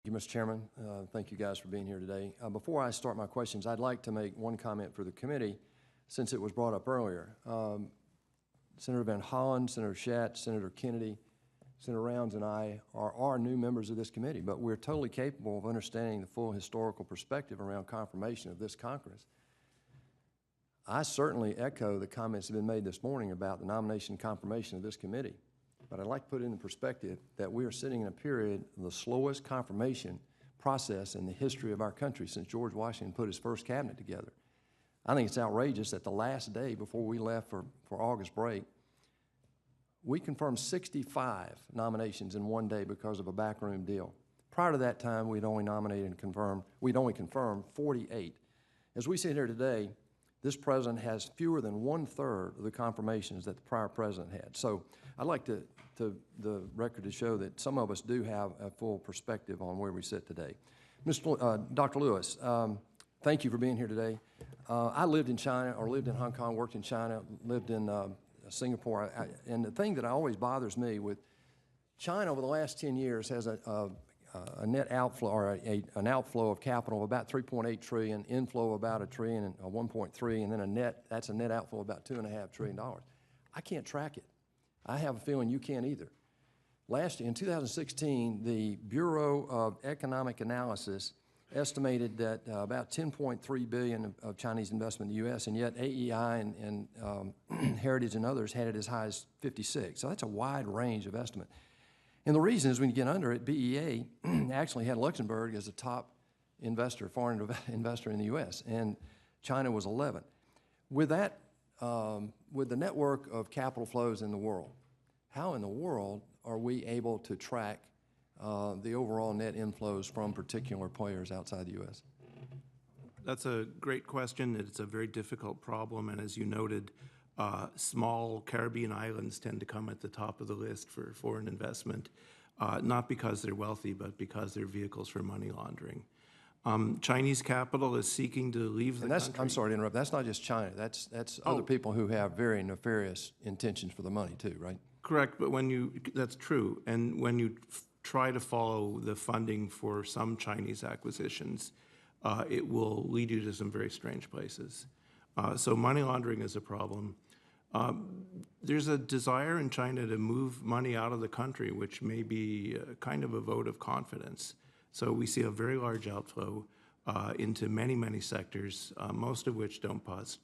Thank you, Mr. Chairman. Thank you guys for being here today. Before I start my questions, I'd like to make one comment for the committee since it was brought up earlier. Senator Van Hollen, Senator Schatz, Senator Kennedy, Senator Rounds, and I are new members of this committee, but we're totally capable of understanding the full historical perspective around confirmation of this Congress. I certainly echo the comments that have been made this morning about the nomination and confirmation of this committee. But I'd like to put it in perspective that we are sitting in a period of the slowest confirmation process in the history of our country since George Washington put his first cabinet together. I think it's outrageous that the last day before we left for August break, we confirmed 65 nominations in one day because of a backroom deal. Prior to that time, we'd only confirmed 48. As we sit here today, this president has fewer than 1/3 of the confirmations that the prior president had. So I'd like the record to show that some of us do have a full perspective on where we sit today. Dr. Lewis, thank you for being here today. I lived in China, or lived in Hong Kong, worked in China, lived in Singapore, and the thing that always bothers me with China over the last 10 years has a net outflow, or an outflow of capital of about 3.8 trillion, inflow of about $1 trillion and 1.3, and then that's a net outflow of about $2.5 trillion. I can't track it. I have a feeling you can't either. Last year, in 2016, the Bureau of Economic Analysis estimated that about 10.3 billion of Chinese investment in the U.S., and yet AEI and Heritage and others had it as high as 56. So that's a wide range of estimate. And the reason is when you get under it, BEA actually had Luxembourg as a top investor, foreign investor in the U.S., and China was 11. With that, with the network of capital flows in the world, how in the world are we able to track the overall net inflows from particular players outside the U.S.? That's a great question. It's a very difficult problem, and as you noted, small Caribbean islands tend to come at the top of the list for foreign investment, not because they're wealthy, but because they're vehicles for money laundering. Chinese capital is seeking to leave the country. I'm sorry to interrupt. That's not just China. That's other people who have very nefarious intentions for the money too, right? Correct, but that's true. And when you try to follow the funding for some Chinese acquisitions, it will lead you to some very strange places. So money laundering is a problem. There's a desire in China to move money out of the country, which may be kind of a vote of confidence. So we see a very large outflow into many, many sectors, most of which don't cause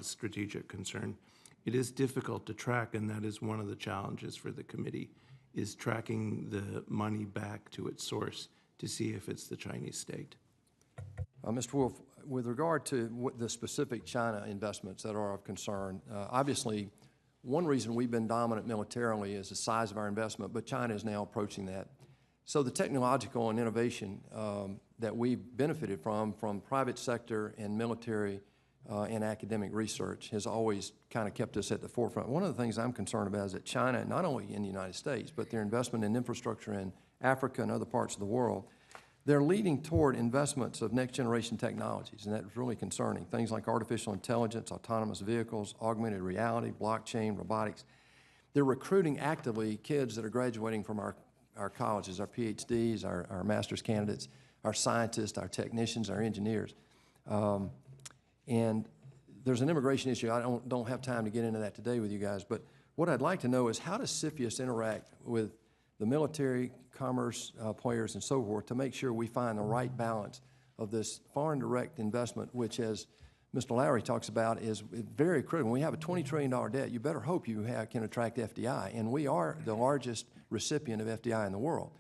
strategic concern. It is difficult to track, and that is one of the challenges for the committee, is tracking the money back to its source to see if it's the Chinese state. Mr. Wolf, with regard to the specific China investments that are of concern, obviously one reason we've been dominant militarily is the size of our investment, but China is now approaching that. So the technological and innovation that we've benefited from private sector and military and academic research has always kind of kept us at the forefront. One of the things I'm concerned about is that China, not only in the United States, but their investment in infrastructure in Africa and other parts of the world, they're leading toward investments of next generation technologies, and that's really concerning. Things like artificial intelligence, autonomous vehicles, augmented reality, blockchain, robotics. They're recruiting actively kids that are graduating from our colleges, our PhDs, our master's candidates, our scientists, our technicians, our engineers. And there's an immigration issue. I don't have time to get into that today with you guys, but what I'd like to know is how does CFIUS interact with the military, commerce players and so forth to make sure we find the right balance of this foreign direct investment, which, as Mr. Lowry talks about, is very critical. When we have a $20 trillion debt, you better hope you can attract FDI, and we are the largest recipient of FDI in the world.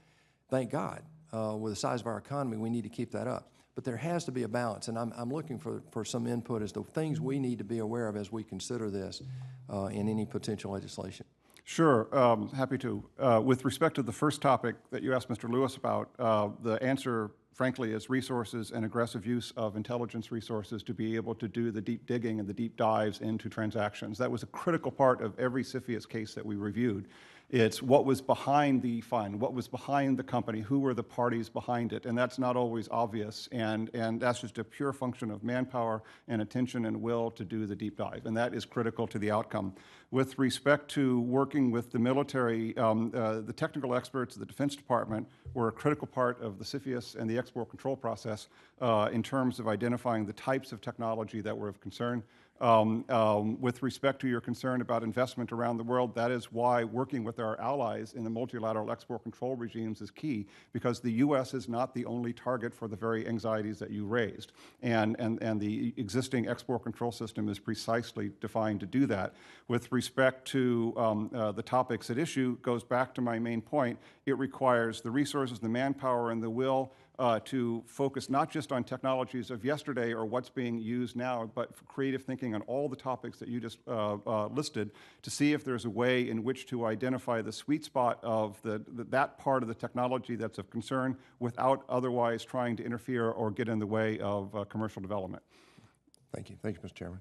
Thank God. With the size of our economy, we need to keep that up. But there has to be a balance, and I'm looking for some input as to things we need to be aware of as we consider this in any potential legislation. Sure, happy to. With respect to the first topic that you asked Mr. Lewis about, the answer, frankly, is resources and aggressive use of intelligence resources to be able to do the deep digging and the deep dives into transactions. That was a critical part of every CFIUS case that we reviewed. It's what was behind the fund, what was behind the company, who were the parties behind it, and that's not always obvious, and that's just a pure function of manpower and attention and will to do the deep dive, and that is critical to the outcome. With respect to working with the military, the technical experts of the Defense Department were a critical part of the CFIUS and the export control process in terms of identifying the types of technology that were of concern. With respect to your concern about investment around the world, that is why working with our allies in the multilateral export control regimes is key, because the U.S. is not the only target for the very anxieties that you raised. And the existing export control system is precisely defined to do that. With respect to the topics at issue, goes back to my main point. It requires the resources, the manpower, and the will to focus not just on technologies of yesterday or what's being used now, but for creative thinking on all the topics that you just listed, to see if there's a way in which to identify the sweet spot of that part of the technology that's of concern without otherwise trying to interfere or get in the way of commercial development. Thank you. Thank you, Mr. Chairman.